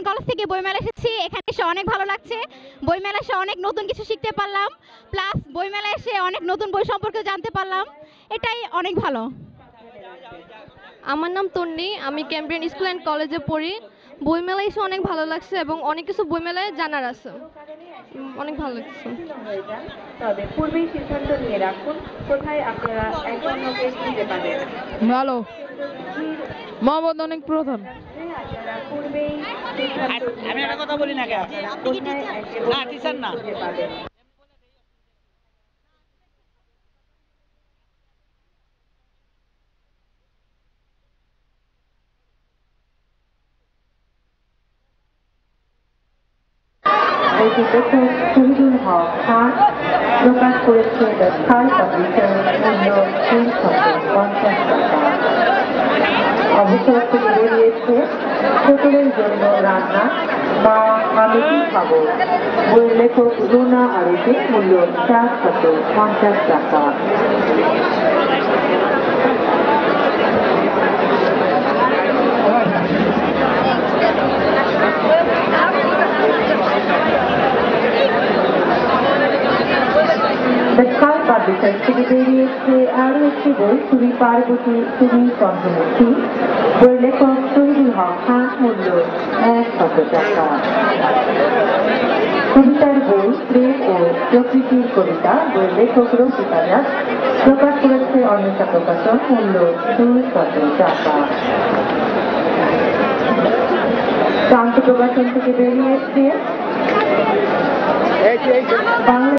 Student college থেকে বইমেলা এসেছি। এখানে এসে অনেক ভালো লাগছে। বইমেলা এসে অনেক নতুন কিছু শিখতে পারলাম, প্লাস বইমেলা এসে অনেক নতুন বই সম্পর্কে জানতে পারলাম। এটাই অনেক ভালো। আমার নাম তন্নি, আমি ক্যাম্ব্রিয়ান স্কুল অ্যান্ড কলেজে পড়ি। বইমেলায় এসে অনেক ভালো লাগছে এবং অনেক কিছু বইমেলায় জানার আছে। অনেক ভালো লাগছে। তবে পূর্বেই সিদ্ধান্ত নিয়ে রাখুন কোথায় আপনারা একজন লোকে কিনতে পারেন। ভালো, মহম্মদ অনেক প্রধান। আপনারা পূর্বেই আমি একটা কথা বলি না কেন, না টিচার না, লেখক শহীদুল হক খান প্রকাশ করেছে দ্য স্কাই পাবলিশার, মূল্য 350 টাকা। অবসর থেকে বেরিয়েছে সকলের জন্য রান্না, মা আমি কি খাবো। বইয়ের লেখক রুনা আরিফে, মূল্য 450 টাকা। পাবলিশার থেকে বেরিয়েছে আরো একটি বই, তুমি পার্বতী তুমি চন্দ্রমুখী। বই লেখক শহীদুল হক খান, মূল্য 100 টাকা। কবিতার বই প্রেম ও প্রকৃতির কবিতা, বই লেখক রফিক আজাদ, প্রকাশ করেছে অন্বেষা প্রকাশন, মূল্য 200 টাকা। প্রান্ত প্রকাশন থেকে বেরিয়েছে বাংলা